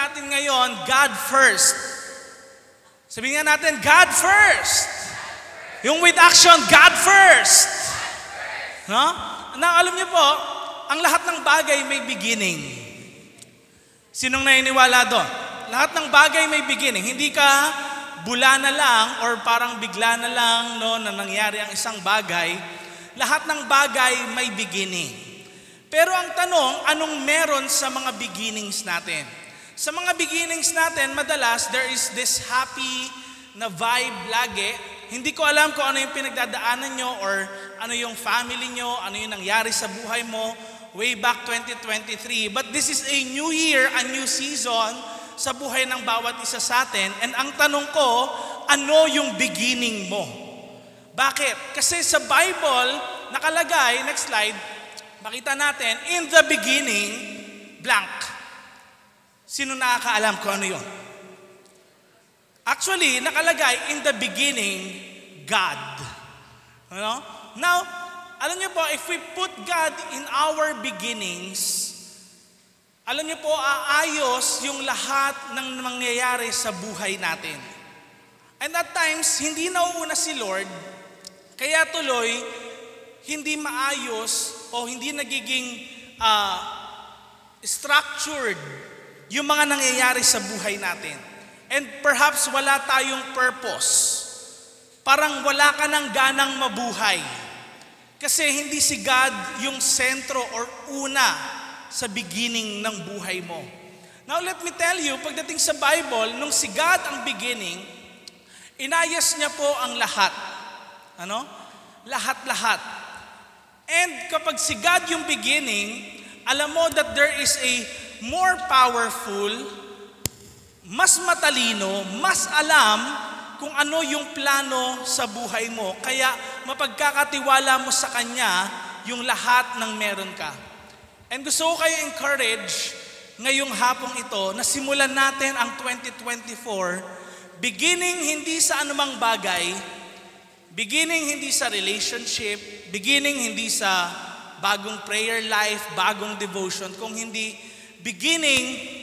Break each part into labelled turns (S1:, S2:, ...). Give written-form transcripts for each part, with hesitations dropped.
S1: natin ngayon, God first. Sabihin nga natin, God first. Yung with action, God first. No? Na alam niyo po, ang lahat ng bagay may beginning. Sinong naniniwala doon? Lahat ng bagay may beginning. Hindi ka bula na lang or parang bigla na lang no, na nangyari ang isang bagay. Lahat ng bagay may beginning. Pero ang tanong, anong meron sa mga beginnings natin? Sa mga beginnings natin, madalas there is this happy na vibe lagi. Hindi ko alam kung ano yung pinagdadaanan nyo or ano yung family nyo, ano yung nangyari sa buhay mo way back 2023. But this is a new year, a new season sa buhay ng bawat isa sa atin. And ang tanong ko, ano yung beginning mo? Bakit? Kasi sa Bible, nakalagay, next slide, makita natin, in the beginning, blank. Sino nakakaalam kung ano yun? Actually, nakalagay, in the beginning, God. Ano? Now, alam niyo po, if we put God in our beginnings, alam niyo po, aayos yung lahat ng mangyayari sa buhay natin. And at times, hindi nauuna si Lord, kaya tuloy, hindi maayos o hindi nagiging structured yung mga nangyayari sa buhay natin. And perhaps wala tayong purpose. Parang wala ka ng ganang mabuhay. Kasi hindi si God yung sentro or una sa beginning ng buhay mo. Now let me tell you, pagdating sa Bible, nung si God ang beginning, inayos niya po ang lahat. Ano? Lahat-lahat. And kapag si God yung beginning, alam mo that there is a more powerful, mas matalino, mas alam kung ano yung plano sa buhay mo. Kaya mapagkakatiwala mo sa Kanya yung lahat ng meron ka. And gusto ko kayo encourage ngayong hapong ito na simulan natin ang 2024 beginning hindi sa anumang bagay, beginning hindi sa relationship, beginning hindi sa bagong prayer life, bagong devotion, kung hindi beginning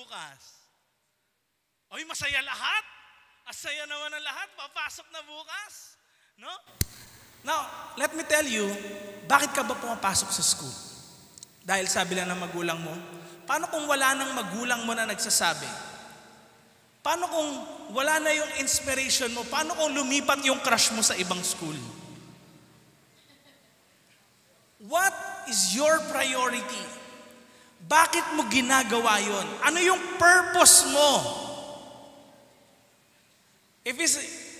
S1: bukas? Oy, masaya lahat. Asaya naman ang lahat. Papasok na bukas. No? Now, let me tell you, bakit ka ba pumapasok sa school? Dahil sabi lang ng magulang mo, paano kung wala nang magulang mo na nagsasabi? Paano kung wala na yung inspiration mo? Paano kung lumipat yung crush mo sa ibang school? What is your priority? Bakit mo ginagawa yon? Ano yung purpose mo?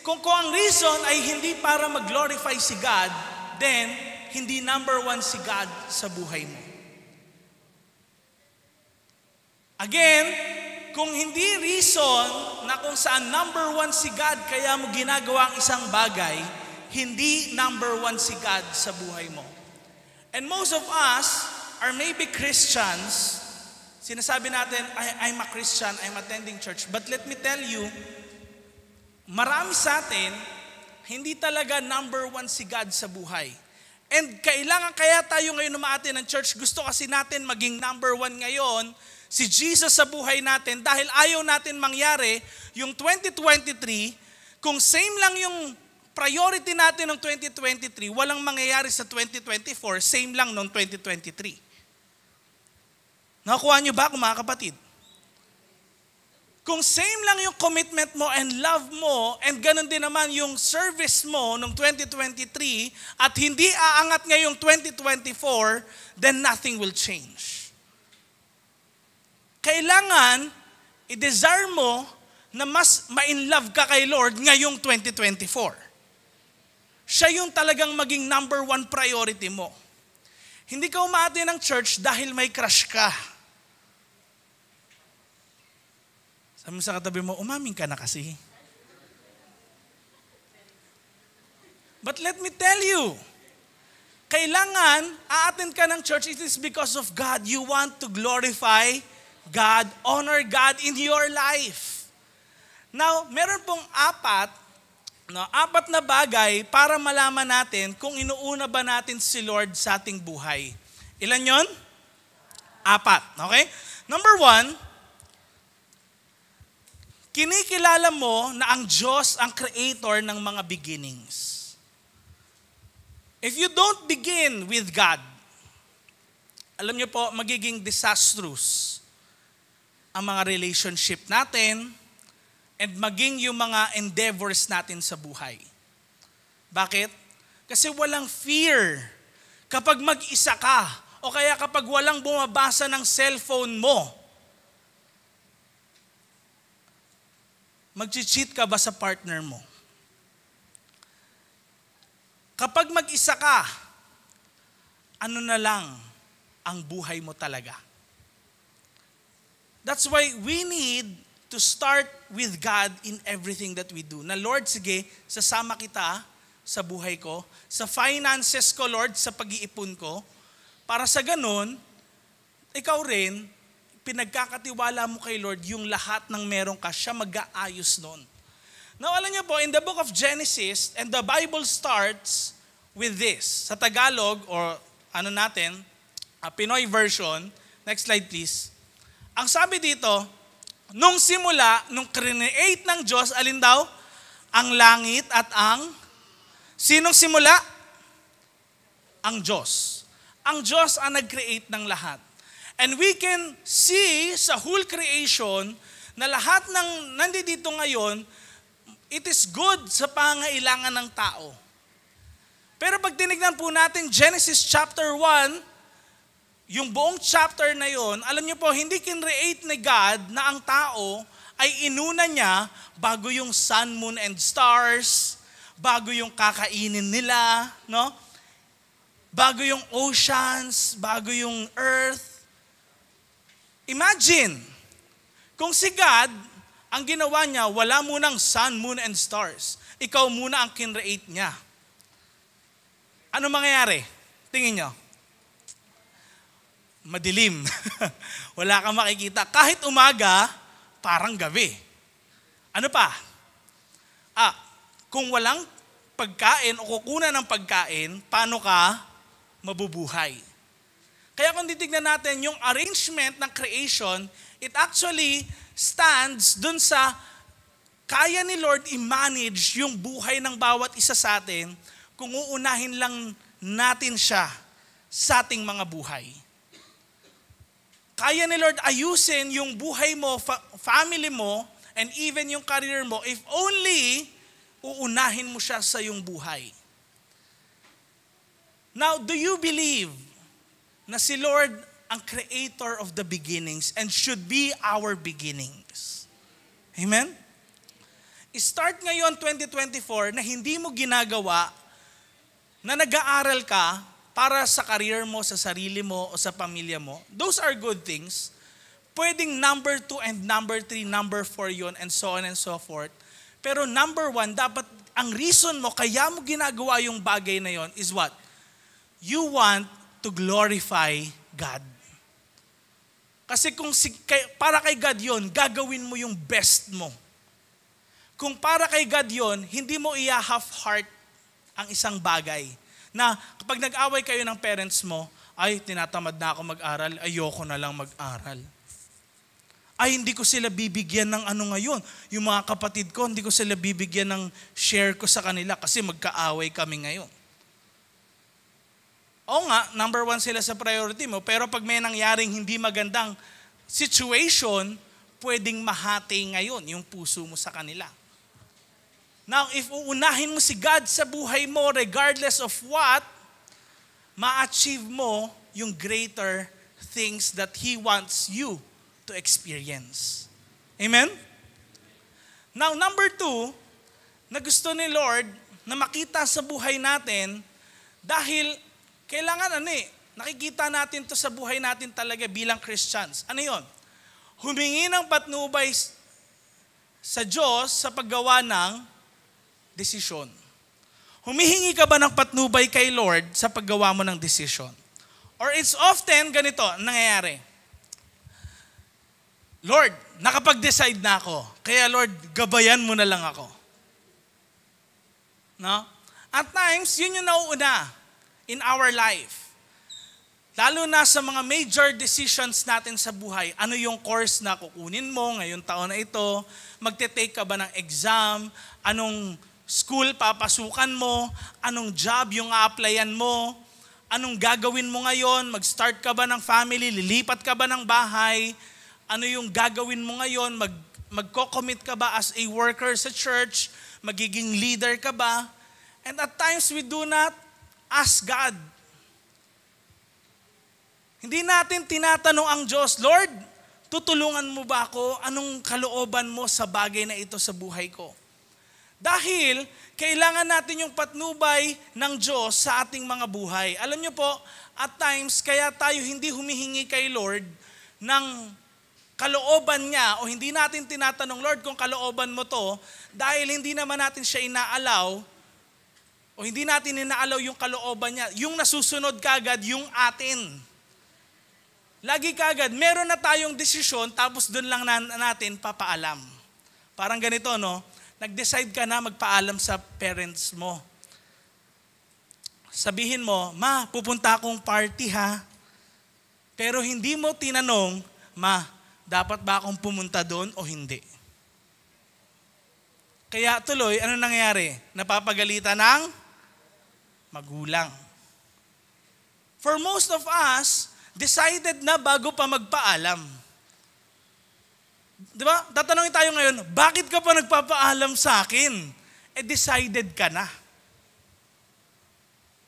S1: Kung ang reason ay hindi para mag-glorify si God, then hindi number one si God sa buhay mo. Again, kung hindi reason na kung saan number one si God kaya mo ginagawa ang isang bagay, hindi number one si God sa buhay mo. And most of us are maybe Christians. Sinasabi natin, I'm a Christian, I'm attending church. But let me tell you, marami sa atin, hindi talaga number one si God sa buhay. And kailangan kaya tayo ngayon umaattend ng church, gusto kasi natin maging number one ngayon, si Jesus sa buhay natin, dahil ayaw natin mangyari yung 2023, kung same lang yung priority natin ng 2023, walang mangyayari sa 2024, same lang noong 2023. Nakuha niyo ba, mga kapatid? Kung same lang yung commitment mo and love mo, and ganun din naman yung service mo noong 2023, at hindi aangat ngayong 2024, then nothing will change. Kailangan, i-desire mo na mas ma-in-love ka kay Lord ngayong 2024. Siya yung talagang maging number one priority mo. Hindi ka umaattend ng church dahil may crush ka. Sabi mo sa katabi mo, umamin ka na kasi. But let me tell you, kailangan a-attend ka ng church, it is because of God. You want to glorify God, honor God in your life. Now, meron pong apat na bagay para malaman natin kung inuuna ba natin si Lord sa ating buhay. Ilan yon? 4. Okay? Number 1, kinikilala mo na ang Diyos ang creator ng mga beginnings. If you don't begin with God, alam niyo po, magiging disastrous ang mga relationship natin and maging yung mga endeavors natin sa buhay. Bakit? Kasi walang fear kapag mag-isa ka o kaya kapag walang bumabasa ng cellphone mo. Mag-cheat ka ba sa partner mo? Kapag mag-isa ka, ano na lang ang buhay mo talaga? That's why we need to start with God in everything that we do. Na Lord, sige, sasama kita sa buhay ko, sa finances ko, Lord, sa pag-iipon ko, para sa ganun, ikaw rin, pinagkakatiwala mo kay Lord yung lahat ng meron ka, siya mag-aayos nun. Now, alam niyo po, in the book of Genesis, and the Bible starts with this. Sa Tagalog, or Pinoy version, next slide please. Ang sabi dito, nung simula, nung create ng Diyos, alin daw? Ang langit at sinong simula? Ang Diyos. Ang Diyos ang nag-create ng lahat. And we can see sa whole creation na lahat ng nandito ngayon, it is good sa pangailangan ng tao. Pero pag tinignan po natin Genesis chapter 1, yung buong chapter na yon, alam niyo po, hindi kinreate ni God na ang tao ay inuna niya bago yung sun, moon, and stars, bago yung kakainin nila, no? Bago yung oceans, bago yung earth. Imagine, kung si God, ang ginawa niya, wala munang sun, moon, and stars. Ikaw muna ang kinreate niya. Ano mangyayari? Tingin niyo. Madilim. Wala kang makikita. Kahit umaga, parang gabi. Ano pa? Kung walang pagkain o kukunan ng pagkain, paano ka mabubuhay? Kaya kung titignan natin yung arrangement ng creation, it actually stands dun sa kaya ni Lord i-manage yung buhay ng bawat isa sa atin kung uunahin lang natin siya sa ating mga buhay. Kaya ni Lord ayusin yung buhay mo, family mo, and even yung career mo if only uunahin mo siya sa iyong buhay. Now, do you believe na si Lord ang creator of the beginnings and should be our beginnings? Amen? Start ngayon 2024 na hindi mo ginagawa na nag-aaral ka para sa career mo, sa sarili mo, o sa pamilya mo. Those are good things. Pwedeng number 2 and number 3, number 4 yun, and so on and so forth. Pero number 1, dapat ang reason mo kaya mo ginagawa yung bagay na yon is what? You want to glorify God. Kasi kung para kay God yon, gagawin mo yung best mo. Kung para kay God yon, hindi mo half-heart ang isang bagay. Na kapag nag-away kayo ng parents mo, ay tinatamad na ako mag-aral, ayoko na lang mag-aral. Ay hindi ko sila bibigyan ng ano ngayon. Yung mga kapatid ko, hindi ko sila bibigyan ng share ko sa kanila kasi magkaaway kami ngayon. Oo nga, number 1 sila sa priority mo, pero pag may nangyaring hindi magandang situation, pwedeng mahati ngayon yung puso mo sa kanila. Now, if uunahin mo si God sa buhay mo, regardless of what, ma-achieve mo yung greater things that He wants you to experience. Amen? Now, number 2, na gusto ni Lord na makita sa buhay natin dahil kailangan nakikita natin to sa buhay natin talaga bilang Christians. Ano yon? Humingi ng patnubay sa Diyos sa paggawa ng desisyon. Humihingi ka ba ng patnubay kay Lord sa paggawa mo ng desisyon? Or it's often ganito nangyayari. Lord, nakapag-decide na ako. Kaya Lord, gabayan mo na lang ako. No? At times, yun yung nauuna in our life. Lalo na sa mga major decisions natin sa buhay. Ano yung course na kukunin mo ngayong taon na ito? Magte-take ka ba ng exam? Anong school papasukan mo? Anong job yung a-applyan mo? Anong gagawin mo ngayon? Mag-start ka ba ng family? Lilipat ka ba ng bahay? Ano yung gagawin mo ngayon? Magko-commit ka ba as a worker sa church? Magiging leader ka ba? And at times we do not ask God. Hindi natin tinatanong ang Diyos, Lord, tutulungan mo ba ako? Anong kalooban mo sa bagay na ito sa buhay ko? Dahil kailangan natin yung patnubay ng Diyos sa ating mga buhay. Alam niyo po, at times, kaya tayo hindi humihingi kay Lord ng kalooban niya o hindi natin tinatanong, Lord, kung kalooban mo to, dahil hindi naman natin siya inaalaw o hindi natin inaalaw yung kalooban niya. Yung nasusunod kagad, yung atin. Lagi kagad, meron na tayong desisyon tapos doon lang natin papaalam. Parang ganito, no? Nag-decide ka na magpaalam sa parents mo. Sabihin mo, Ma, pupunta akong party ha. Pero hindi mo tinanong, Ma, dapat ba akong pumunta doon o hindi? Kaya tuloy, ano nangyayari? Napapagalitan ng magulang. For most of us, decided na bago pa magpaalam. Di ba? Tatanungin tayo ngayon, bakit ka pa nagpapaalam sa akin? Decided ka na.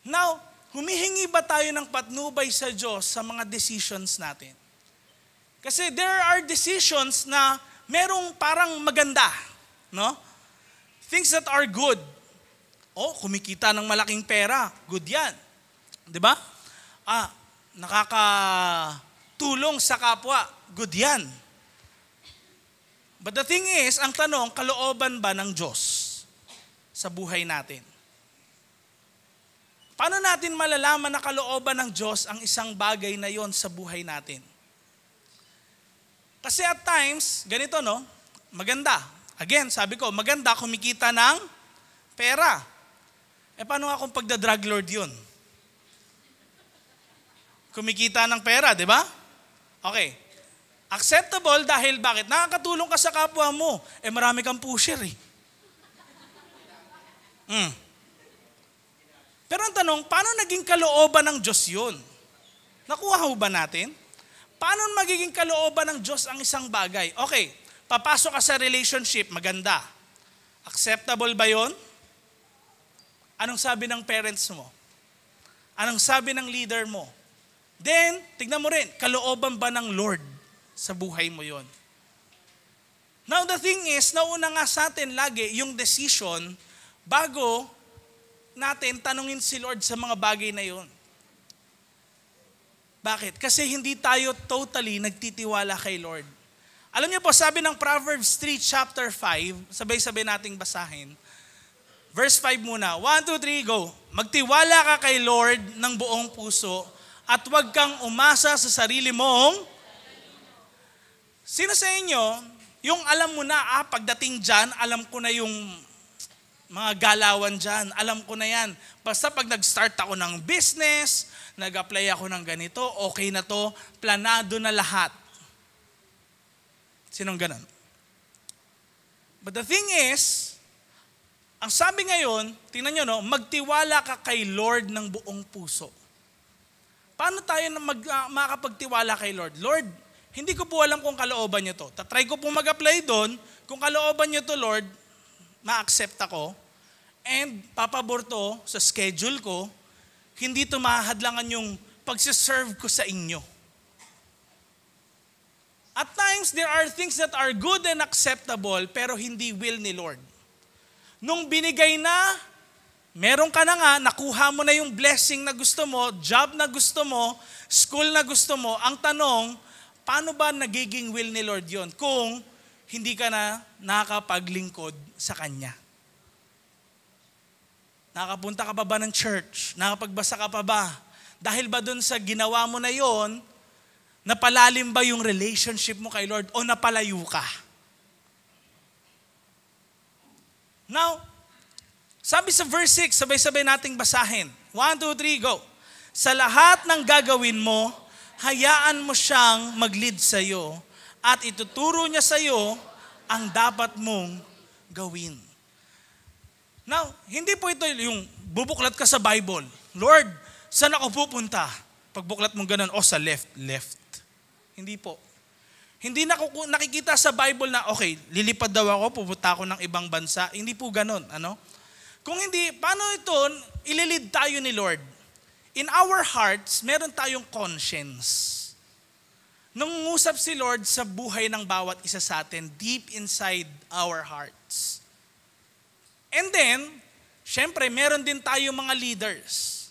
S1: Now, humihingi ba tayo ng patnubay sa Diyos sa mga decisions natin? Kasi there are decisions na merong parang maganda. No? Things that are good. Kumikita ng malaking pera. Good yan. Di ba? Nakakatulong sa kapwa. Good yan. But the thing is, ang tanong, kalooban ba ng Diyos sa buhay natin? Paano natin malalaman na kalooban ng Diyos ang isang bagay na yon sa buhay natin? Kasi at times, ganito no, maganda. Again, sabi ko, maganda kumikita ng pera. Paano nga kung pagda-drug lord yun? kumikita ng pera, di ba? Okay. Acceptable dahil bakit? Nakakatulong ka sa kapwa mo. Marami kang pusher eh. Pero ang tanong, paano naging kalooban ng Diyos yun? Nakuha ho ba natin? Paano magiging kalooban ng Diyos ang isang bagay? Okay, papasok ka sa relationship, maganda. Acceptable ba yun? Anong sabi ng parents mo? Anong sabi ng leader mo? Then, tignan mo rin, kalooban ba ng Lord sa buhay mo yon? Now the thing is, nauna nga sa atin lagi yung decision bago natin tanungin si Lord sa mga bagay na yon. Bakit? Kasi hindi tayo totally nagtitiwala kay Lord. Alam niyo po, sabi ng Proverbs 3 chapter 5, sabay-sabay nating basahin. Verse 5 muna. 1, 2, 3, go. Magtiwala ka kay Lord ng buong puso at huwag kang umasa sa sarili mong. Sino sa inyo, yung alam mo na, pagdating dyan, alam ko na yung mga galawan dyan, alam ko na yan. Basta pag nag-start ako ng business, nag-apply ako ng ganito, okay na to, planado na lahat. Sinong ganun? But the thing is, ang sabi ngayon, tingnan nyo, no, magtiwala ka kay Lord ng buong puso. Paano tayo makakapagtiwala kay Lord? Lord, hindi ko po alam kung kalooban niyo to. Tatry ko po mag-apply doon. Kung kalooban niyo to, Lord, ma-accept ako. And papabor to sa schedule ko. Hindi to mahadlangan yung pagsiserve ko sa inyo. At times, there are things that are good and acceptable, pero hindi will ni Lord. Nung binigay na, meron ka na nga, nakuha mo na yung blessing na gusto mo, job na gusto mo, school na gusto mo, ang tanong, paano ba nagiging will ni Lord yon kung hindi ka na nakapaglingkod sa Kanya? Nakapunta ka pa ba ng church? Nakapagbasa ka pa ba? Dahil ba dun sa ginawa mo na yon, napalalim ba yung relationship mo kay Lord o napalayo ka? Now, sabi sa verse 6, sabay-sabay nating basahin. 1, 2, 3, go. Sa lahat ng gagawin mo, hayaan mo siyang mag-lead sa iyo at ituturo niya sa iyo ang dapat mong gawin. Now, hindi po ito yung bubuklat ka sa Bible. Lord, saan ako pupunta? Pagbuklat mo ganun, sa left. Hindi po. Hindi nakikita sa Bible na, okay, lilipad daw ako, pupunta ako ng ibang bansa. Hindi po ganun. Kung hindi, paano ito, ililid tayo ni Lord? In our hearts, meron tayong conscience. Nung ngusap si Lord sa buhay ng bawat isa sa atin, deep inside our hearts. And then, syempre, meron din tayong mga leaders.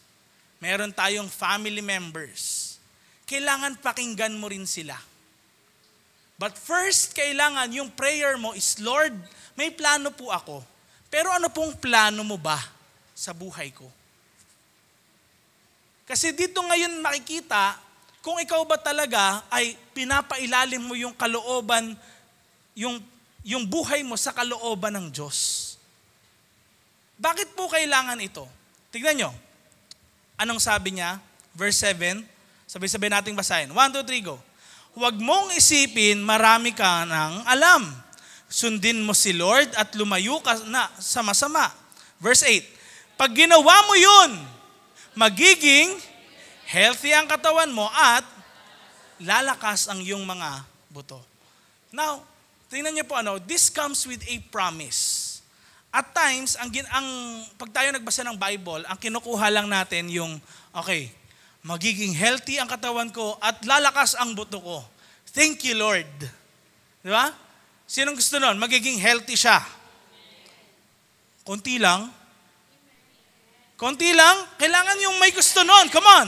S1: Meron tayong family members. Kailangan pakinggan mo rin sila. But first, kailangan yung prayer mo is, Lord, may plano po ako. Pero ano pong plano mo ba sa buhay ko? Kasi dito ngayon makikita kung ikaw ba talaga ay pinapailalim mo yung kalooban, yung buhay mo sa kalooban ng Diyos. Bakit po kailangan ito? Tignan nyo. Anong sabi niya? Verse 7. Sabay-sabay nating basahin. 1, 2, 3, go. Huwag mong isipin marami ka ng alam. Sundin mo si Lord at lumayo ka na sa masama. Verse 8. Pag ginawa mo yun, magiging healthy ang katawan mo at lalakas ang iyong mga buto. Now, tingnan niyo po this comes with a promise. At times, pag tayo nagbasa ng Bible, ang kinukuha lang natin yung, okay, magiging healthy ang katawan ko at lalakas ang buto ko. Thank you, Lord. Di ba? Sinong gusto nun? Magiging healthy siya. Konti lang. Konti lang, kailangan yung may gusto nun. Come on.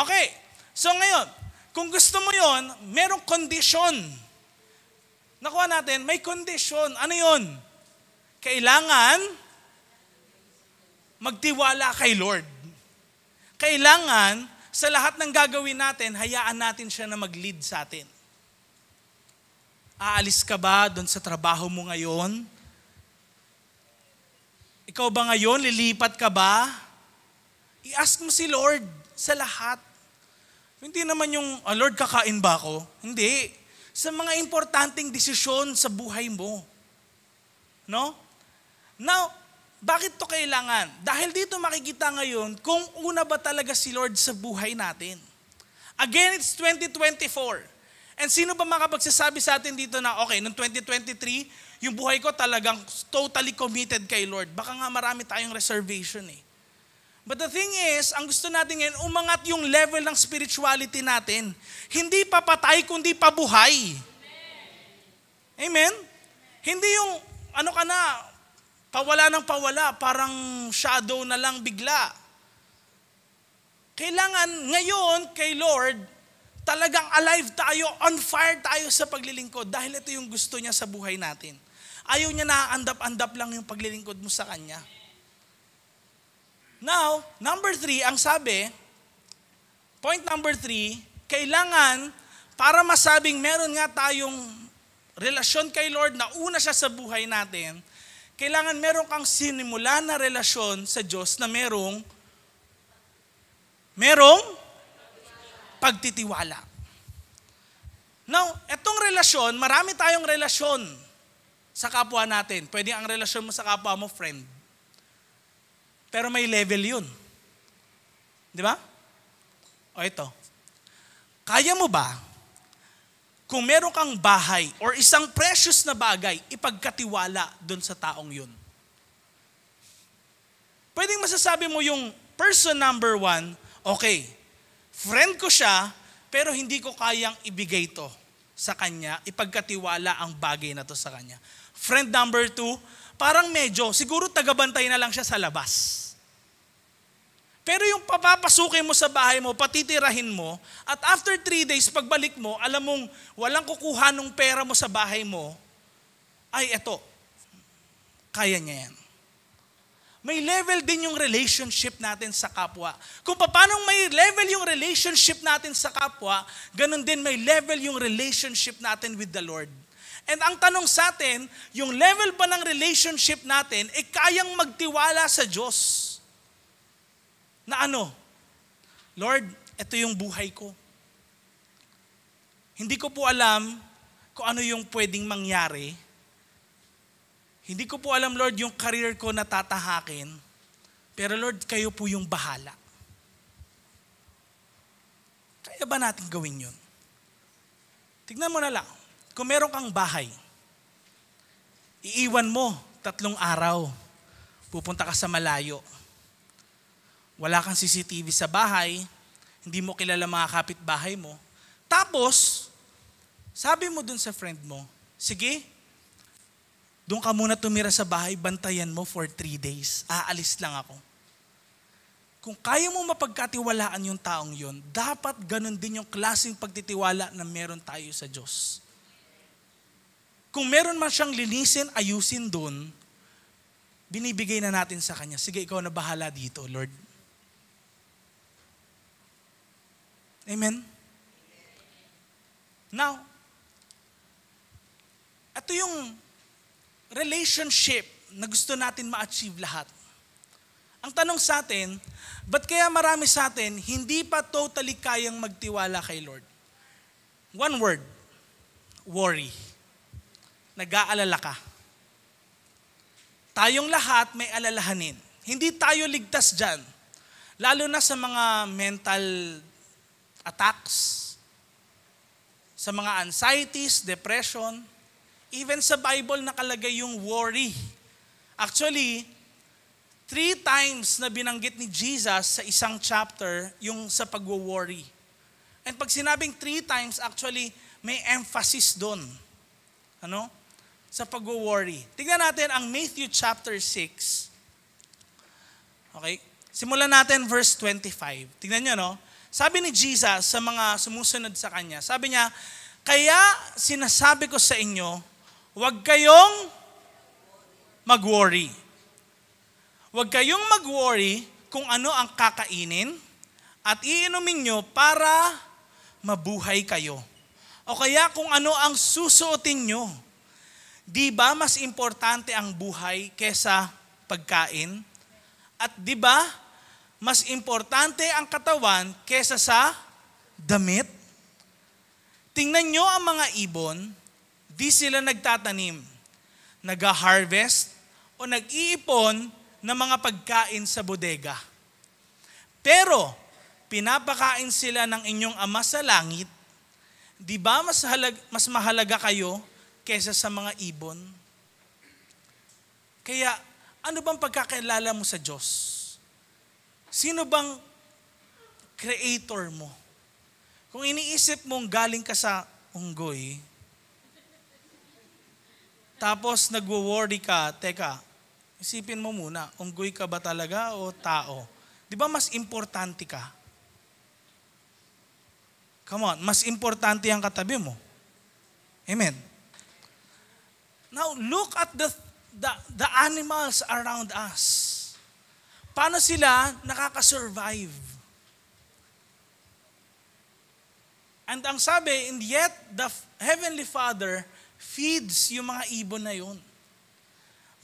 S1: Okay. So ngayon, kung gusto mo yon, merong condition. Nakuha natin, may condition. Ano yon? Kailangan magtiwala kay Lord. Kailangan sa lahat ng gagawin natin, hayaan natin siya na mag-lead sa atin. Aalis ka ba doon sa trabaho mo ngayon? Ikaw ba ngayon, lilipat ka ba? I-ask mo si Lord sa lahat. Hindi naman yung, Lord, kakain ba ako? Hindi. Sa mga importanteng desisyon sa buhay mo. No? Now, bakit to kailangan? Dahil dito makikita ngayon kung una ba talaga si Lord sa buhay natin. Again, it's 2024. And sino ba makapagsasabi sa atin dito na, okay, noong 2023, yung buhay ko talagang totally committed kay Lord. Baka nga marami tayong reservation eh. But the thing is, ang gusto natin ngayon, umangat yung level ng spirituality natin. Hindi pa patay, kundi pabuhay. Amen? Hindi yung, pawala ng pawala, parang shadow na lang bigla. Kailangan ngayon kay Lord, talagang alive tayo, on fire tayo sa paglilingkod dahil ito yung gusto niya sa buhay natin. Ayaw niya na andap-andap lang yung paglilingkod mo sa Kanya. Now, number 3, ang sabi, point number 3, kailangan para masabing meron nga tayong relasyon kay Lord na una siya sa buhay natin, kailangan meron kang sinimula na relasyon sa Diyos na merong pagtitiwala. Now, etong relasyon, marami tayong relasyon sa kapwa natin. Pwede ang relasyon mo sa kapwa mo, friend. Pero may level yun. Di ba? O ito. Kaya mo ba, kung meron kang bahay or isang precious na bagay, ipagkatiwala doon sa taong yun? Pwedeng masasabi mo yung person number 1, okay, friend ko siya, pero hindi ko kayang ibigay to sa kanya, ipagkatiwala ang bagay na to sa kanya. Friend number 2, parang medyo, siguro tagabantay na lang siya sa labas. Pero yung papapasukin mo sa bahay mo, patitirahin mo, at after 3 days, pagbalik mo, alam mong walang kukuha ng pera mo sa bahay mo, ay eto, kaya niya yan. May level din yung relationship natin sa kapwa. Kung paano may level yung relationship natin sa kapwa, ganun din may level yung relationship natin with the Lord. And ang tanong sa atin, yung level ba ng relationship natin, kayang magtiwala sa Diyos? Na Lord, ito yung buhay ko. Hindi ko po alam kung ano yung pwedeng mangyari. Hindi ko po alam, Lord, yung career ko na tatahakin. Pero Lord, kayo po yung bahala. Kaya ba natin gawin yun? Tignan mo na lang. Kung meron kang bahay, iiwan mo 3 araw. Pupunta ka sa malayo. Wala kang CCTV sa bahay, hindi mo kilala mga kapitbahay mo. Tapos, sabi mo dun sa friend mo, sige, doon ka muna tumira sa bahay, bantayan mo for 3 days. Aalis lang ako. Kung kaya mo mapagkatiwalaan yung taong yun, dapat ganun din yung klaseng pagtitiwala na meron tayo sa Diyos. Kung meron man siyang linisin, ayusin dun, binibigay na natin sa Kanya. Sige, ikaw na bahala dito, Lord. Amen? Now, ito yung relationship na gusto natin ma-achieve lahat. Ang tanong sa atin, ba't kaya marami sa atin hindi pa totally kayang magtiwala kay Lord? One word, worry. Nag-aalala ka. Tayong lahat may alalahanin. Hindi tayo ligtas dyan. Lalo na sa mga mental attacks, sa mga anxieties, depression, even sa Bible nakalagay yung worry. Actually, 3 times na binanggit ni Jesus sa isang chapter yung sa pag-worry. And pag sinabing 3 times, actually, may emphasis doon. Sa pag-worry. Tingnan natin ang Matthew chapter 6. Okay? Simulan natin verse 25. Tingnan nyo, Sabi ni Jesus sa mga sumusunod sa Kanya, sabi niya, kaya sinasabi ko sa inyo, huwag kayong mag-worry. Huwag kayong mag-worry kung ano ang kakainin at iinumin nyo para mabuhay kayo. O kaya kung ano ang susuotin nyo. Di ba mas importante ang buhay kesa pagkain? At di ba mas importante ang katawan kesa sa damit? Tingnan nyo ang mga ibon, di sila nagtatanim, nag-harvest, o nag-iipon ng mga pagkain sa bodega. Pero, pinapakain sila ng inyong Ama sa langit, di ba mas mahalaga kayo kaysa sa mga ibon? Kaya, ano bang pagkakailala mo sa Diyos? Sino bang creator mo? Kung iniisip mong galing ka sa unggoy, tapos nagwo-worry ka, teka, isipin mo muna, unggoy ka ba talaga o tao? Di ba mas importante ka? Come on, mas importante ang katabi mo. Amen. Now, look at the animals around us. Paano sila nakaka-survive? And ang sabi, and yet the Heavenly Father feeds yung mga ibon na yun.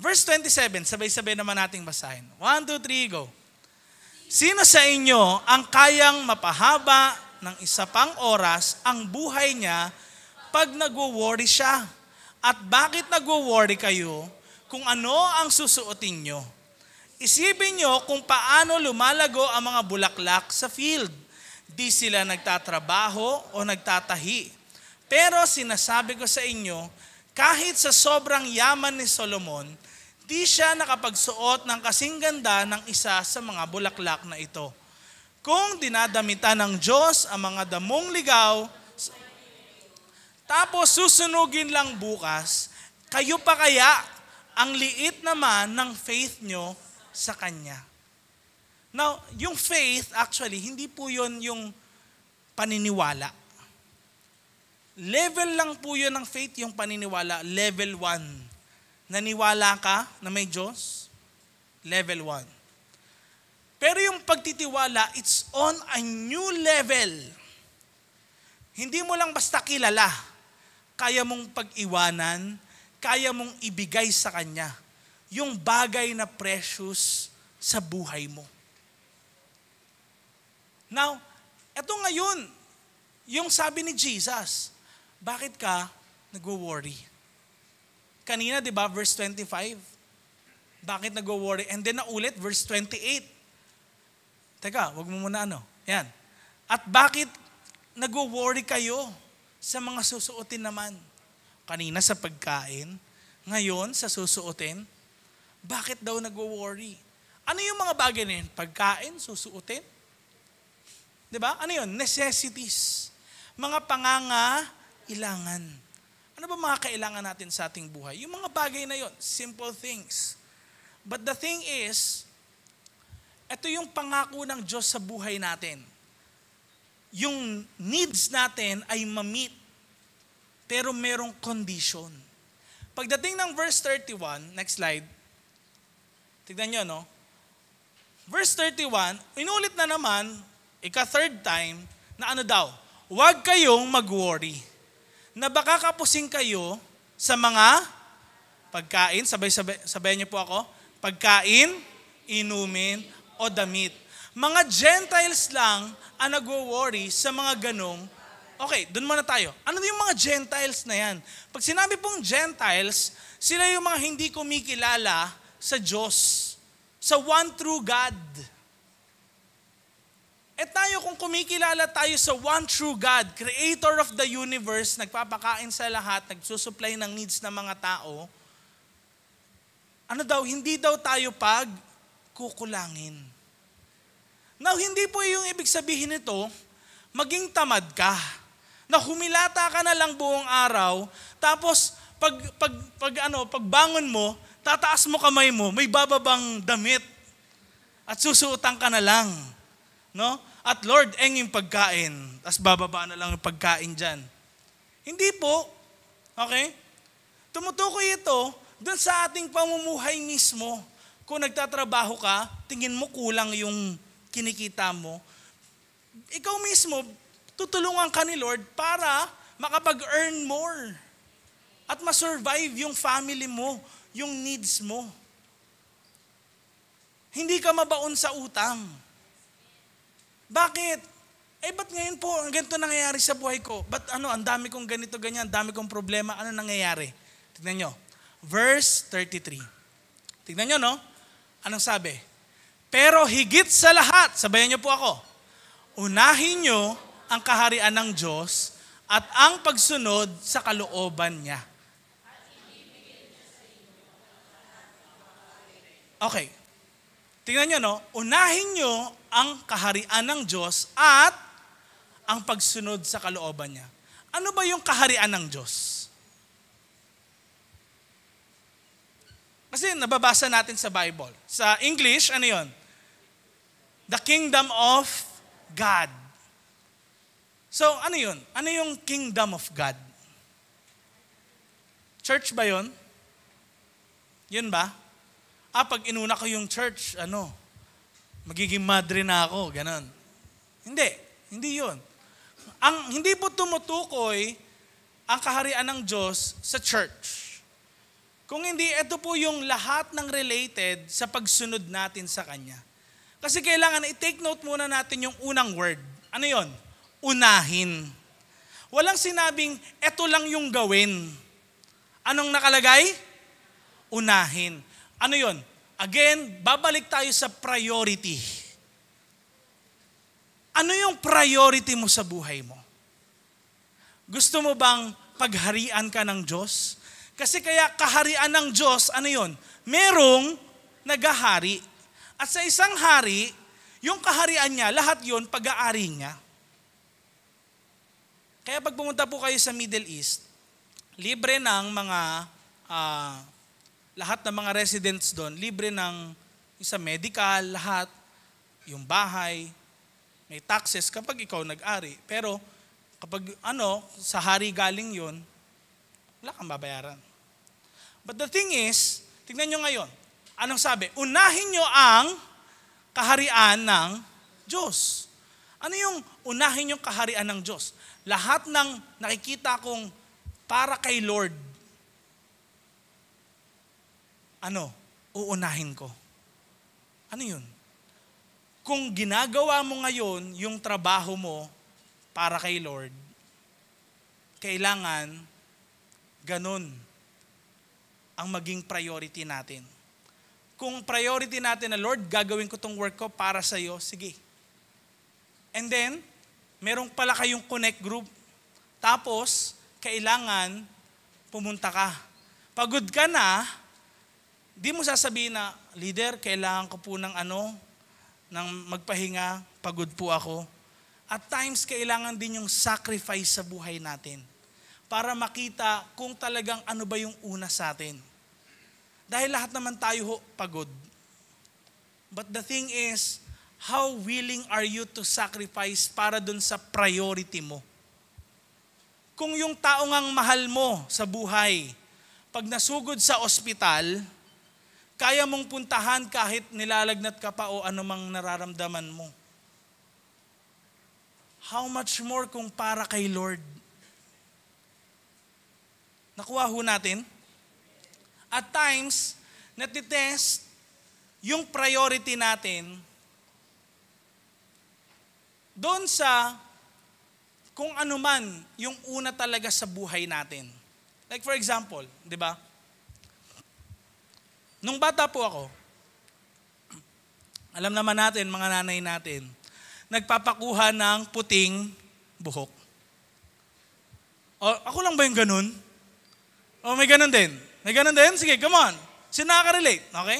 S1: Verse 27, sabay-sabay naman nating basahin. 1, 2, 3, go. Sino sa inyo ang kayang mapahaba ng isa pang oras ang buhay niya pag nagwo-worry siya? At bakit nagwo-worry kayo kung ano ang susuotin nyo? Isipin nyo kung paano lumalago ang mga bulaklak sa field. Di sila nagtatrabaho o nagtatahi. Pero sinasabi ko sa inyo, kahit sa sobrang yaman ni Solomon, di siya nakapagsuot ng kasing ganda ng isa sa mga bulaklak na ito. Kung dinadamitan ng Diyos ang mga damong ligaw, tapos susunugin lang bukas, kayo pa kaya ang liit naman ng faith nyo sa Kanya. Now, yung faith, actually, hindi po yun yung paniniwala. Level lang po yun ng faith, yung paniniwala. Level 1. Naniwala ka na may Diyos? Level 1. Pero yung pagtitiwala, it's on a new level. Hindi mo lang basta kilala. Kaya mong pag-iwanan, kaya mong ibigay sa Kanya yung bagay na precious sa buhay mo. Now, eto ngayon, yung sabi ni Jesus, bakit ka nagwo-worry? Kanina, di ba, verse 25? Bakit nagwo-worry? And then naulit, verse 28. Teka, wag mo muna ano. Yan. At bakit nagwo-worry kayo sa mga susuotin naman? Kanina sa pagkain, ngayon sa susuotin. Bakit daw nagwo-worry? Ano yung mga bagay na yun? Pagkain, susuotin? Diba? Ano yun? Necessities. Mga pangangailangan. Ano ba mga kailangan natin sa ating buhay? Yung mga bagay na yun, simple things. But the thing is, ito yung pangako ng Diyos sa buhay natin. Yung needs natin ay ma-meet, pero merong condition. Pagdating ng verse 31, next slide, tignan nyo, no? Verse 31, inulit na naman, ika-third time, na ano daw, huwag kayong mag-worry, na baka kapusing kayo sa mga pagkain, sabay niyo po ako, pagkain, inumin, o damit. Mga Gentiles lang ang nag-worry sa mga ganong. Okay, dun muna tayo. Ano yung mga Gentiles na yan? Pag sinabi pong Gentiles, sila yung mga hindi kumikilala sa Diyos, sa one true God. E tayo kung kumikilala tayo sa one true God, creator of the universe, nagpapakain sa lahat, nagsusupply ng needs ng mga tao, ano daw, hindi daw tayo kukulangin. Now, hindi po yung ibig sabihin nito, maging tamad ka, na humilata ka na lang buong araw, tapos pagbangon mo, tataas mo kamay mo, may bababang damit, at susuotan ka na lang. No? At Lord, yung pagkain, tapos bababa na lang yung pagkain dyan. Hindi po. Okay? Tumutukoy ito dun sa ating pamumuhay mismo. Kung nagtatrabaho ka, tingin mo kulang yung kinikita mo. Ikaw mismo, tutulungan ka ni Lord para makapag-earn more. At ma-survive yung family mo, yung needs mo. Hindi ka mabaon sa utang. Bakit? Ba't ngayon po, ang ganito nangyayari sa buhay ko? Ba't ang dami kong ganito, ganyan, ang dami kong problema, ano nangyayari? Tignan nyo. Verse 33. Tignan nyo, no? Anong sabi? Pero higit sa lahat, sabayan nyo po ako, unahin nyo ang kaharian ng Diyos at ang pagsunod sa kalooban niya. Okay. Tingnan nyo, no? Unahin nyo ang kaharian ng Diyos at ang pagsunod sa kalooban niya. Ano ba yung kaharian ng Diyos? Kasi nababasa natin sa Bible. Sa English, ano yun? The kingdom of God. So, ano yun? Ano yung kingdom of God? Church ba yun? Yun ba? Pag inuna ko yung church, magiging madre na ako, ganon. Hindi yun. Hindi po tumutukoy ang kaharian ng Diyos sa church. Kung hindi, ito po yung lahat ng related sa pagsunod natin sa Kanya. Kasi kailangan i-take note muna natin yung unang word. Ano yun? Unahin. Walang sinabing, eto lang yung gawin. Anong nakalagay? Unahin. Ano yun? Again, babalik tayo sa priority. Ano yung priority mo sa buhay mo? Gusto mo bang pagharian ka ng Diyos? Kasi kaya kaharian ng Diyos, ano yun? Merong naghahari. At sa isang hari, yung kaharian niya, lahat yun, pag-aari niya. Kaya pag pumunta po kayo sa Middle East, libre ng mga lahat ng mga residents doon, libre ng sa medical, lahat, yung bahay, may taxes kapag ikaw nag-ari. Pero kapag sa hari galing yun, wala kang babayaran. But the thing is, tingnan nyo ngayon, anong sabi? Unahin nyo ang kaharian ng Diyos. Ano yung unahin yung kaharian ng Diyos? Lahat ng nakikita kong para kay Lord, uunahin ko. Ano yun? Kung ginagawa mo ngayon yung trabaho mo para kay Lord, kailangan ganun ang maging priority natin. Kung priority natin na, Lord, gagawin ko tong work ko para sa iyo, sige. And then, merong pala kayong connect group. Tapos, kailangan pumunta ka. Pagod ka na, di mo sasabihin na, leader, kailangan ko po ng magpahinga, pagod po ako. At times, kailangan din yung sacrifice sa buhay natin para makita kung talagang ano ba yung una sa atin. Dahil lahat naman tayo pagod. But the thing is, how willing are you to sacrifice para dun sa priority mo? Kung yung tao ngang mahal mo sa buhay, pag nasugod sa ospital, kaya mong puntahan kahit nilalagnat ka pa o anumang nararamdaman mo. How much more kung para kay Lord? Nakuha ho natin? At times, natitest yung priority natin doon sa kung ano man yung una talaga sa buhay natin. Like for example, di ba? Nung bata po ako, alam naman natin, mga nanay natin, nagpapakuha ng puting buhok. O, ako lang ba yung ganun? O, may ganun din? May ganun din? Sige, come on. Sino nakaka-relate? Okay?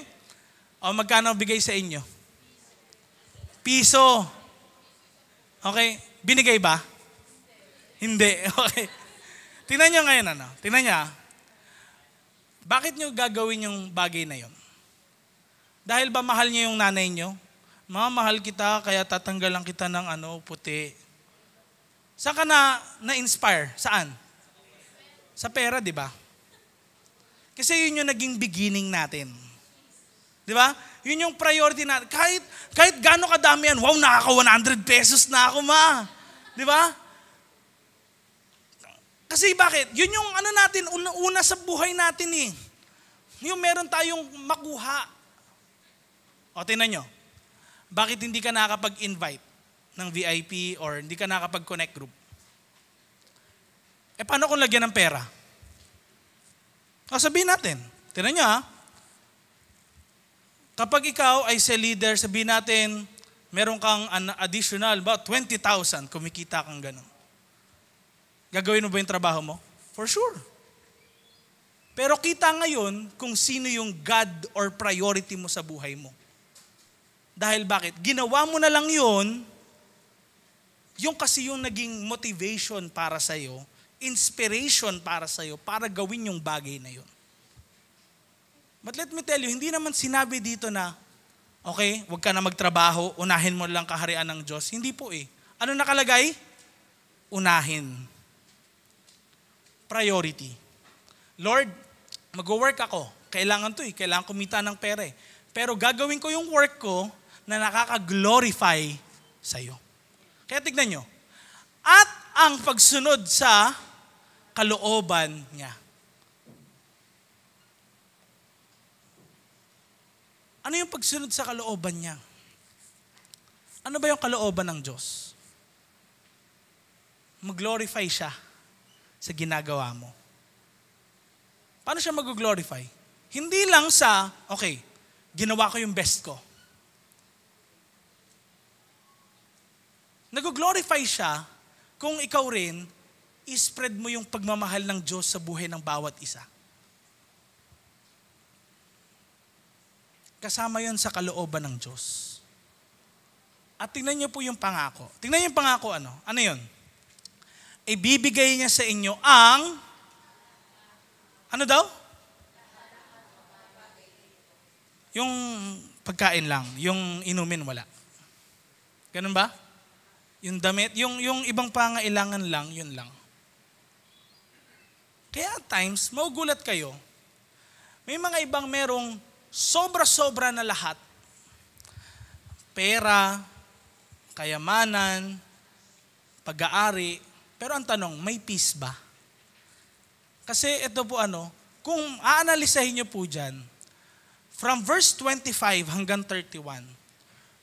S1: O, magkano bigay sa inyo? Piso. Okay? Binigay ba? Hindi. Okay. Tingnan nyo ngayon, Tingnan nyo, bakit nyo gagawin yung bagay na yon? Dahil ba mahal nyo yung nanay nyo? Mahal kita, kaya tatanggalan kita ng puti. Saan ka na-inspire? Saan? Sa pera, di ba? Kasi yun yung naging beginning natin. Di ba? Yun yung priority natin. Kahit gaano kadami yan, wow, nakaka 100 pesos na ako, ma. Di ba? Kasi bakit? Yun yung natin, una sa buhay natin eh. Yung meron tayong makuha. O, tingnan nyo. Bakit hindi ka nakakapag-invite? ng VIP or hindi ka nakapag-connect group. Paano kung lagyan ng pera? Sabihin natin, tingnan nyo kapag ikaw ay sa leader, sabihin natin, meron kang additional, about 20,000, kumikita kang gano'n. Gagawin mo ba yung trabaho mo? For sure. Pero kita ngayon kung sino yung God or priority mo sa buhay mo. Dahil bakit? Ginawa mo na lang yun, yung kasi yung naging motivation para sa'yo, inspiration para sa'yo, para gawin yung bagay na yun. But let me tell you, hindi naman sinabi dito na, okay, huwag ka na magtrabaho, unahin mo lang kaharian ng Diyos. Hindi po Ano nakalagay? Unahin. Priority. Lord, mag-work ako. Kailangan kailangan kumita ng pera Pero gagawin ko yung work ko na nakaka-glorify sa'yo. Kaya tignan nyo. At ang pagsunod sa kalooban niya. Ano yung pagsunod sa kalooban niya? Ano ba yung kalooban ng Diyos? Mag-glorify siya sa ginagawa mo. Paano siya mag-glorify? Hindi lang sa, okay, ginawa ko yung best ko. Nag-glorify siya kung ikaw rin, i-spread mo yung pagmamahal ng Diyos sa buhay ng bawat isa. Kasama yon sa kalooban ng Diyos. At tingnan niyo po yung pangako. Tingnan niyo yung pangako ano? Ano yun? Ibibigay niya sa inyo ang, ano daw? Yung pagkain lang, yung inumin wala. Ganun ba? Yung damit, yung ibang pangailangan lang, yun lang. Kaya at times, maugulat kayo, may mga ibang merong sobra-sobra na lahat. Pera, kayamanan, pag-aari. Pero ang tanong, may peace ba? Kasi ito po kung aanalisahin nyo po dyan, from verse 25 hanggang 31,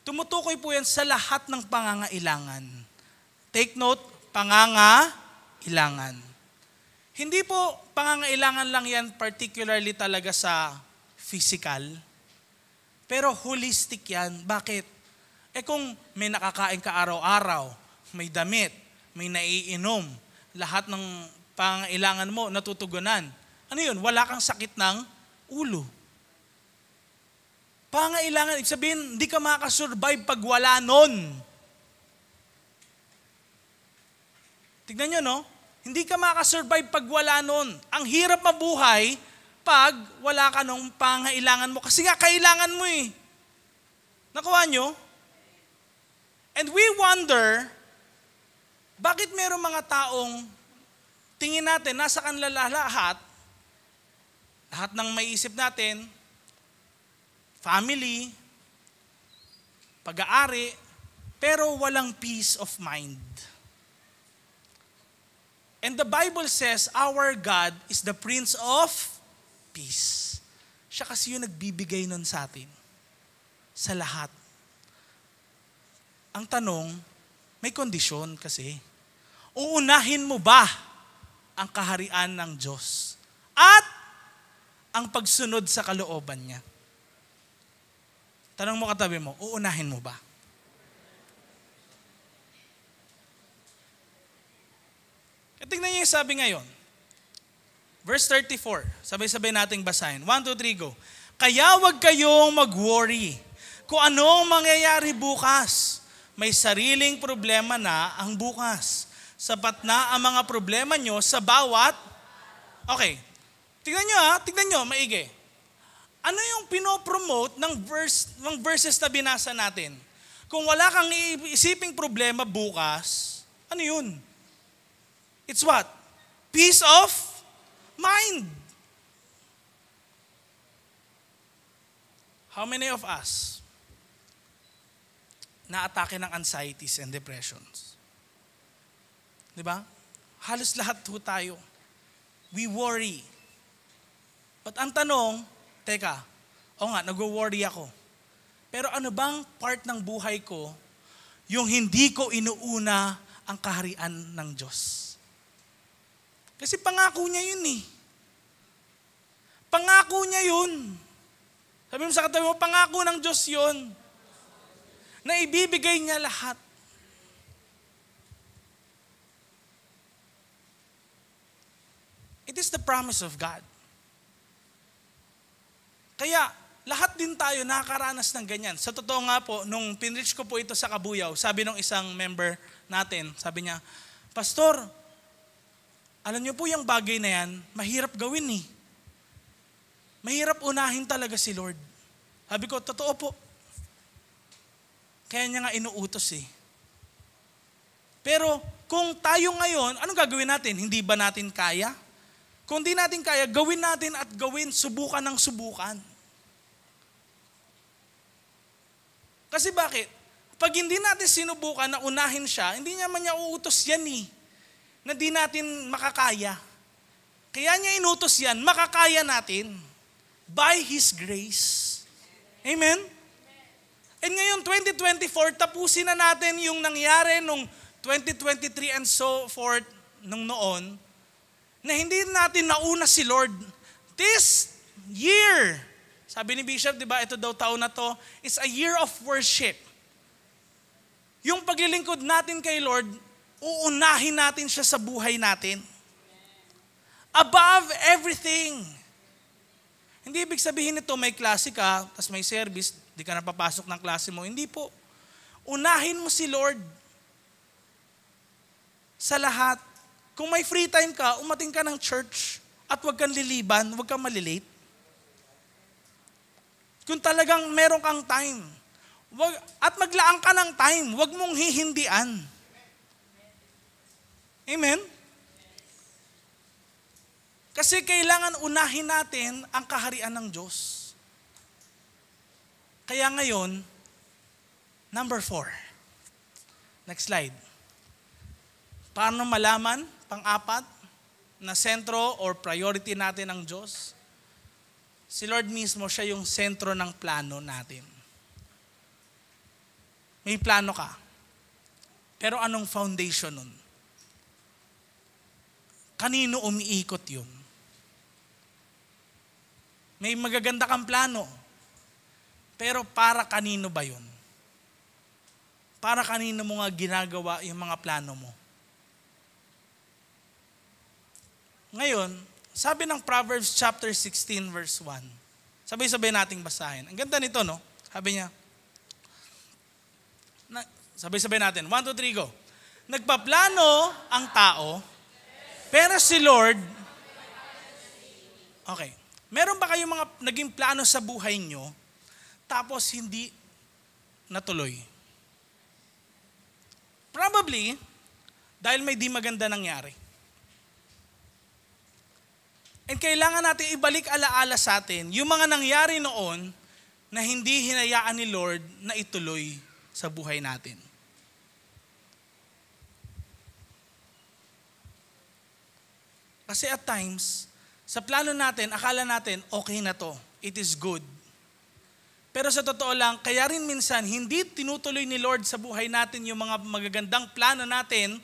S1: tumutukoy po yan sa lahat ng pangangailangan. Take note, pangangailangan. Hindi po pangangailangan lang yan particularly talaga sa physical, pero holistic yan. Bakit? Kung may nakakain ka araw-araw, may damit, may naiinom, lahat ng pangangailangan mo natutugunan. Ano yun? Wala kang sakit ng ulo. Pangangailangan, ibig sabihin, hindi ka makakasurvive pag wala nun. Tignan nyo, no? Hindi ka makakasurvive pag wala nun. Ang hirap mabuhay pag wala ka nung pangangailangan mo. Kasi nga, kailangan mo Nakuha nyo? And we wonder, bakit mayroong mga taong tingin natin, nasa kanila lahat ng maiisip natin, family, pag-aari, pero walang peace of mind. And the Bible says, our God is the Prince of Peace. Siya kasi yung nagbibigay nun sa atin. Sa lahat. Ang tanong, may kondisyon kasi. Uunahin mo ba ang kaharian ng Diyos? At ang pagsunod sa kalooban niya? Tanong mo katabi mo, uunahin mo ba? Tingnan niyo yung sabi ngayon. Verse 34, sabay-sabay nating basahin. 1, 2, 3, go. Kaya wag kayong mag-worry kung anong mangyayari bukas. May sariling problema na ang bukas. Sapat na ang mga problema nyo sa bawat... Okay, tignan nyo, maigi. Ano yung pinopromote ng verses na binasa natin? Kung wala kang iisiping problema bukas, ano yun? It's what? Peace of mind. How many of us na-atake ng anxieties and depressions? Di ba? Halos lahat ho tayo. We worry. But ang tanong, teka, nag-worry ako. Pero ano bang part ng buhay ko yung hindi ko inuuna ang kaharian ng Diyos. Kasi pangako niya yun eh. Pangako niya yun. Sabi mo sa katabi mo, pangako ng Diyos yun. Na ibibigay niya lahat. It is the promise of God. Kaya, lahat din tayo nakakaranas ng ganyan. Sa totoo nga po, nung pinreach ko po ito sa Kabuyaw, sabi nung isang member natin, sabi niya, Pastor, alam niyo po yung bagay na yan, mahirap gawin eh. Mahirap unahin talaga si Lord. Sabi ko, totoo po. Kaya niya nga inuutos eh. Pero kung tayo ngayon, anong gagawin natin? Hindi ba natin kaya? Kung di natin kaya, gawin natin at gawin, subukan ng subukan. Kasi bakit? Pag hindi natin sinubukan na unahin siya, hindi naman niya uutos yan eh. Na di natin makakaya. Kaya niya inutos yan, makakaya natin. By His grace. Amen? And ngayon, 2024, tapusin na natin yung nangyari nung 2023 and so forth nung noon, na hindi natin nauna si Lord. This year, sabi ni Bishop, di ba, ito daw taon na to, is a year of worship. Yung paglilingkod natin kay Lord, uunahin natin siya sa buhay natin. Above everything. Hindi ibig sabihin nito may klase ka, tapos may service, di ka napapasok ng klase mo. Hindi po. Unahin mo si Lord sa lahat. Kung may free time ka, umating ka ng church at huwag kang liliban, huwag kang malilate. Kung talagang meron kang time, at maglaan ka ng time, huwag mong hihindian. Amen? Kasi kailangan unahin natin ang kaharian ng Diyos. Kaya ngayon, number 4. Next slide. Paano malaman, pang-apat, na sentro or priority natin ng Diyos? Si Lord mismo, siya yung sentro ng plano natin. May plano ka. Pero anong foundation nun? Kanino umiikot yun? May magaganda kang plano. Pero para kanino ba yun? Para kanino mo nga ginagawa yung mga plano mo? Ngayon, sabi ng Proverbs chapter 16 verse 1. Sabay-sabay nating basahin. Ang ganda nito, no? Sabi niya, sabay-sabay natin. 1, 2, 3, go. Nagpaplano ang tao, pero si Lord, okay. Meron ba kayong mga naging plano sa buhay nyo, tapos hindi natuloy? Probably, dahil may di maganda nangyari. And kailangan natin ibalik alaala sa atin yung mga nangyari noon na hindi hinayaan ni Lord na ituloy sa buhay natin. Kasi at times, sa plano natin, akala natin, okay na to. It is good. Pero sa totoo lang, kaya rin minsan, hindi tinutuloy ni Lord sa buhay natin yung mga magagandang plano natin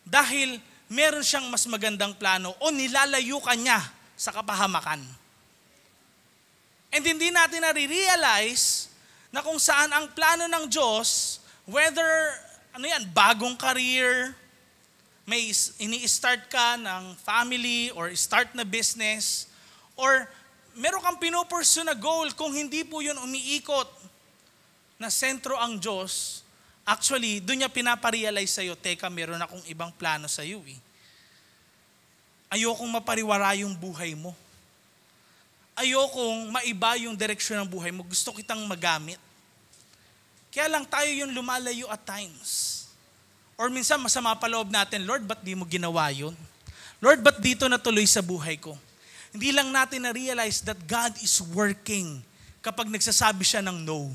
S1: dahil meron siyang mas magandang plano o nilalayo ka niya sa kapahamakan. And hindi natin na-realize na kung saan ang plano ng Diyos, whether, bagong career, may ini-start ka ng family or start na business, or meron kang pinupursue na goal, kung hindi po yun umiikot na sentro ang Diyos, actually, doon niya pinaparealize sa'yo, teka, meron akong ibang plano sa'yo eh. Ayokong mapariwara yung buhay mo. Ayokong maiba yung direksyon ng buhay mo. Gusto kitang magamit. Kaya lang tayo yung lumalayo at times. Or minsan masama pa loob natin, Lord, ba't di mo ginawa yun? Lord, ba't dito natuloy sa buhay ko? Hindi lang natin na-realize that God is working kapag nagsasabi siya ng no.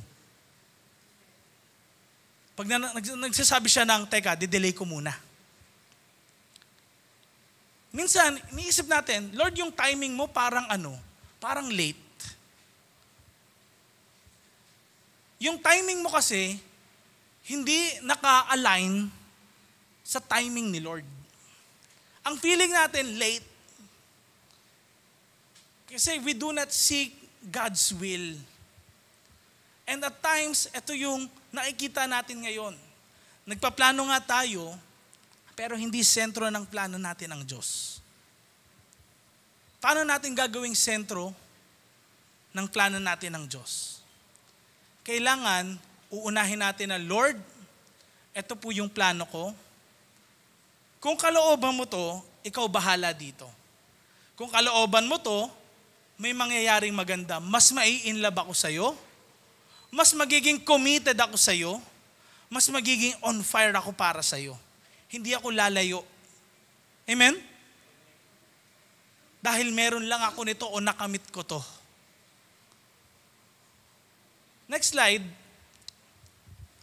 S1: Pag nagsasabi siya ng, teka, didelay ko muna. Minsan, iniisip natin, Lord, yung timing mo parang parang late. Yung timing mo kasi, hindi naka-align sa timing ni Lord. Ang feeling natin late kasi we do not seek God's will. And at times, ito yung nakikita natin ngayon. Nagpaplano nga tayo, pero hindi sentro ng plano natin ang Diyos. Paano natin gagawing sentro ng plano natin ang Diyos? Kailangan, uunahin natin na, Lord, ito po yung plano ko. Kung kalooban mo to, ikaw bahala dito. Kung kalooban mo to, may mangyayaring maganda. Mas mai-inlove ako sa'yo. Mas magiging committed ako sa'yo. Mas magiging on fire ako para sa'yo. Hindi ako lalayo. Amen? Dahil meron lang ako nito o nakamit ko to. Next slide.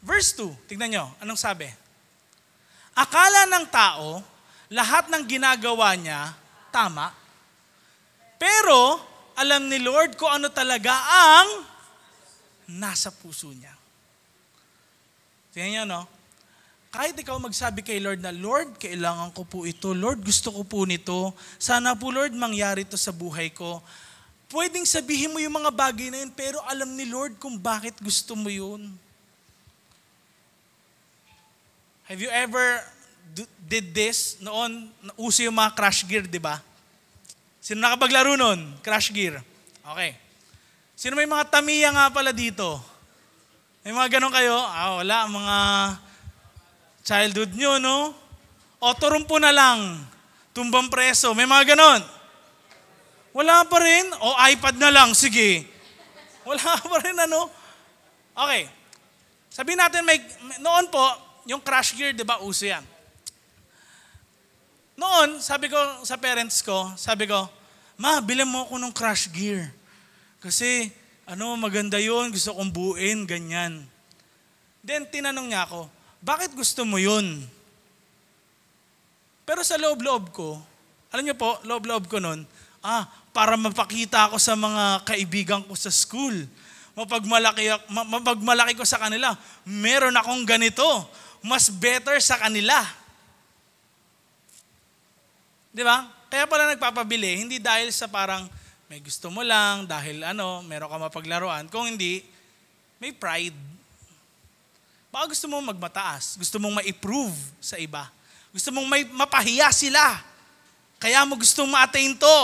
S1: Verse 2. Tignan nyo. Anong sabi? Akala ng tao, lahat ng ginagawa niya, tama. Pero, alam ni Lord kung ano talaga ang nasa puso niya. Tingnan nyo, no? Kahit ikaw magsabi kay Lord na, Lord, kailangan ko po ito. Lord, gusto ko po nito. Sana po, Lord, mangyari ito sa buhay ko. Pwedeng sabihin mo yung mga bagay na yun, pero alam ni Lord kung bakit gusto mo yun. Have you ever did this? Noon, uso yung mga crash gear, di ba? Sino nakapaglaro nun? Crash gear. Okay. Sino may mga Tamiya nga pala dito? May mga ganon kayo? Wala. Mga childhood nyo, no? O, turumpo na lang. Tumbang preso. May mga ganon. Wala pa rin? O, iPad na lang. Sige. Wala pa rin, ano? Okay. Sabihin natin, noon po, yung crash gear, di ba, uso yan. Noon, sabi ko sa parents ko, Ma, bilhin mo ako ng crash gear. Kasi, maganda yun, gusto kong buuin, ganyan. Then, tinanong niya ako, bakit gusto mo yun? Pero sa loob-loob ko, alam niyo po, loob-loob ko nun, para mapakita ako sa mga kaibigan ko sa school. Mapagmalaki ko sa kanila, meron akong ganito, mas better sa kanila. Di ba? Kaya pala nagpapabili, hindi dahil sa parang may gusto mo lang, dahil meron ka mapaglaruan. Kung hindi, may pride. Baka gusto mong magmataas, gusto mong ma-improve sa iba. Gusto mong mapahiya sila. Kaya mo gustong ma-attain to.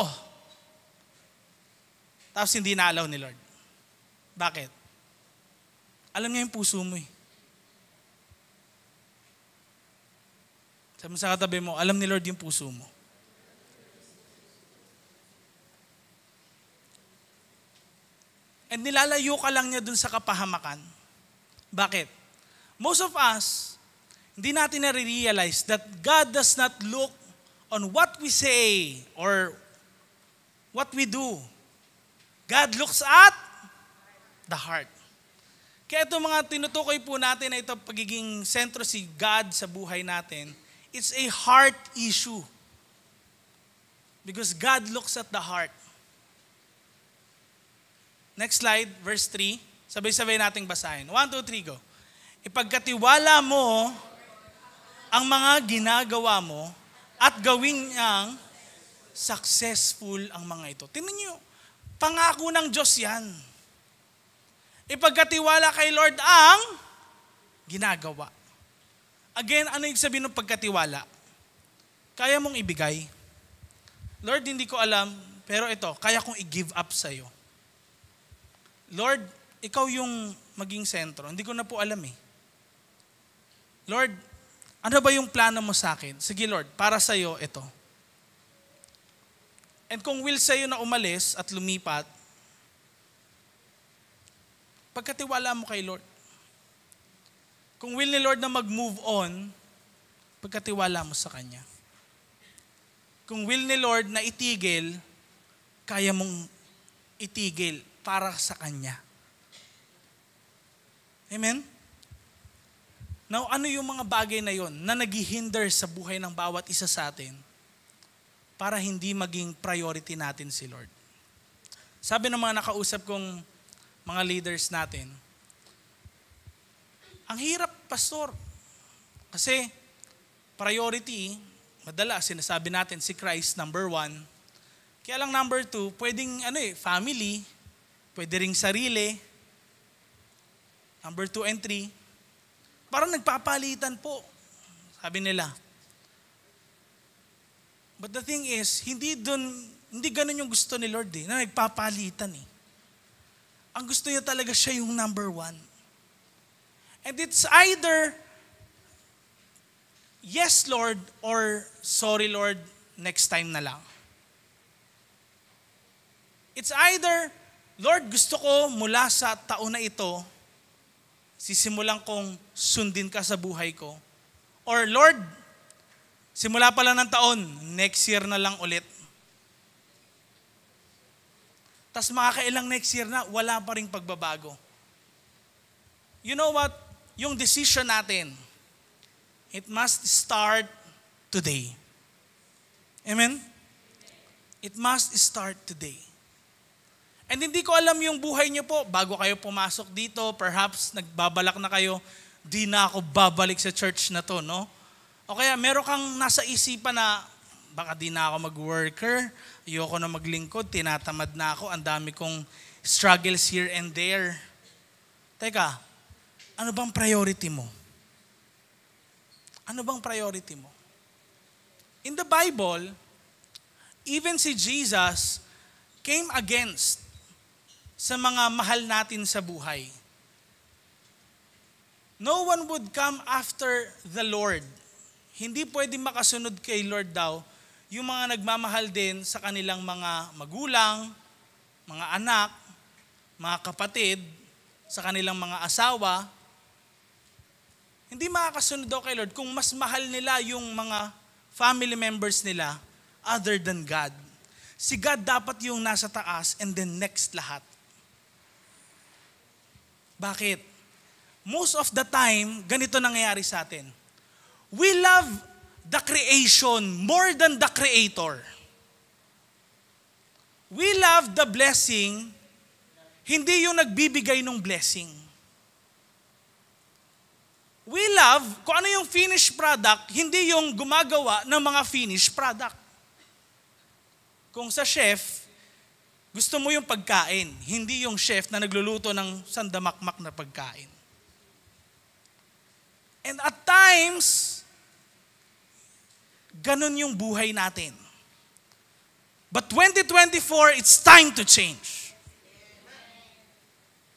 S1: Tapos hindi na-allow ni Lord. Bakit? Alam niya yung puso mo eh. Sabi mo sa katabi mo, alam ni Lord yung puso mo. And nilalayo ka lang niya dun sa kapahamakan. Bakit? Most of us, hindi natin na-realize that God does not look on what we say or what we do. God looks at the heart. Kaya itong mga tinutukoy po natin na ito pagiging sentro si God sa buhay natin, it's a heart issue. Because God looks at the heart. Next slide, verse 3. Sabay-sabay nating basahin. 1, 2, 3, go. Ipagkatiwala mo ang mga ginagawa mo at gawing niyang successful ang mga ito. Tingnan niyo, pangako ng Diyos yan. Ipagkatiwala kay Lord ang ginagawa. Again, ano yung sabihin ng pagkatiwala? Kaya mong ibigay. Lord, hindi ko alam, pero ito, kaya kong i-give up sa'yo. Lord, ikaw yung maging sentro. Hindi ko na po alam eh. Lord, ano ba yung plano mo sa akin? Sige Lord, para sa'yo, ito. And kung will sa'yo na umalis at lumipat, pagkatiwala mo kay Lord. Kung will ni Lord na mag-move on, pagkatiwala mo sa Kanya. Kung will ni Lord na itigil, kaya mong itigil para sa Kanya. Amen? Now, ano yung mga bagay na yon na naghihinder sa buhay ng bawat isa sa atin para hindi maging priority natin si Lord? Sabi ng mga nakausap kong mga leaders natin, ang hirap pastor. Kasi priority, madalas sinasabi natin si Christ number 1. Kaya lang number 2, pwedeng family, pwede ring sarili. Number 2 and 3, parang nagpapalitan po, sabi nila. But the thing is, hindi ganun yung gusto ni Lord na nagpapalitan eh. Ang gusto niya talaga siya yung number 1. And it's either, yes Lord, or sorry Lord, next time na lang. It's either, Lord, gusto ko mula sa taon na ito, sisimulan kong sundin ka sa buhay ko. Or Lord, simula pa lang ng taon, next year na lang ulit. Tas makakailang next year na, wala pa ring pagbabago. You know what? Yung decision natin, it must start today. Amen? It must start today. And hindi ko alam yung buhay niyo po, bago kayo pumasok dito, perhaps nagbabalak na kayo, di na ako babalik sa church na to, no? O kaya meron kang nasa isipan na, baka di na ako mag-worker, ayoko na maglingkod, tinatamad na ako, ang dami kong struggles here and there. Teka, ano bang priority mo? Ano bang priority mo? In the Bible, even si Jesus came against sa mga mahal natin sa buhay. No one would come after the Lord. Hindi pwede makasunod kay Lord daw yung mga nagmamahal din sa kanilang mga magulang, mga anak, mga kapatid, sa kanilang mga asawa. Hindi makakasunod daw kay Lord kung mas mahal nila yung mga family members nila other than God. Si God dapat yung nasa taas and then next lahat. Bakit? Most of the time, ganito nangyayari sa atin. We love the creation more than the Creator. We love the blessing, hindi yung nagbibigay ng blessing. We love, kung ano yung finished product, hindi yung gumagawa ng mga finished product. Kung sa chef, gusto mo yung pagkain, hindi yung chef na nagluluto ng sandamakmak na pagkain. And at times, ganun yung buhay natin. But 2024, it's time to change.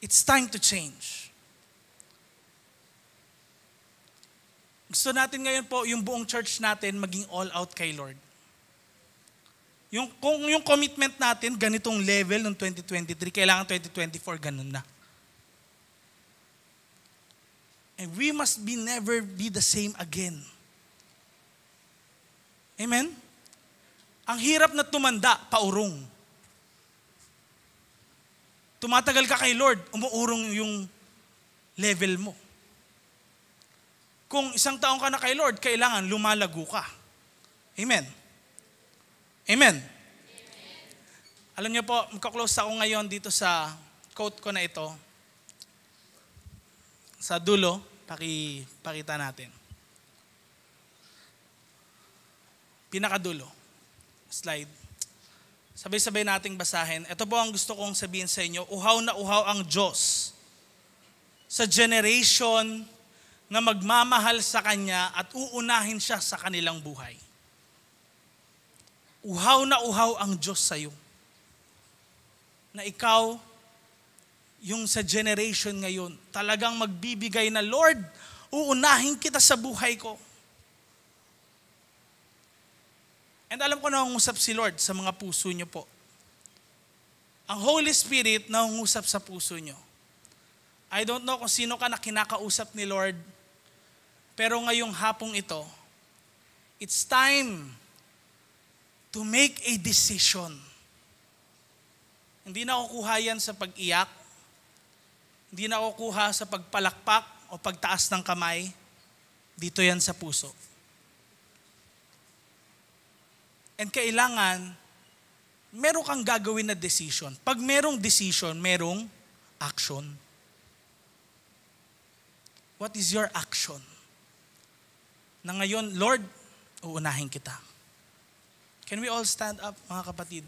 S1: It's time to change. Gusto natin ngayon po, yung buong church natin maging all out kay Lord. Kung yung commitment natin, ganitong level ng 2023, kailangan 2024, ganun na. And we must never be the same again. Amen? Ang hirap na tumanda, paurong. Tumatagal ka kay Lord, umuurong yung level mo. Kung isang taon ka na kay Lord, kailangan lumalago ka. Amen? Amen? Alam niyo po, magka-close ako ngayon dito sa quote ko na ito. Sa dulo, pakita natin. Pinakadulo. Slide. Sabay-sabay nating basahin. Ito po ang gusto kong sabihin sa inyo. Uhaw na uhaw ang Diyos sa generation na magmamahal sa Kanya at uunahin siya sa kanilang buhay. Uhaw na uhaw ang Diyos sa iyo. Na ikaw, yung sa generation ngayon, talagang magbibigay na, Lord, uunahin kita sa buhay ko. And alam ko nangungusap si Lord sa mga puso niyo po. Ang Holy Spirit nangungusap sa puso niyo. I don't know kung sino ka na kinakausap ni Lord, pero ngayong hapong ito, it's time to make a decision. Hindi na kukuha yan sa pag-iyak, hindi na kukuha sa pagpalakpak o pagtaas ng kamay, dito yan sa puso. And kailangan, meron kang gagawin na decision. Pag merong decision, merong action. What is your action? Na ngayon, Lord, uunahin kita. Can we all stand up, mga kapatid?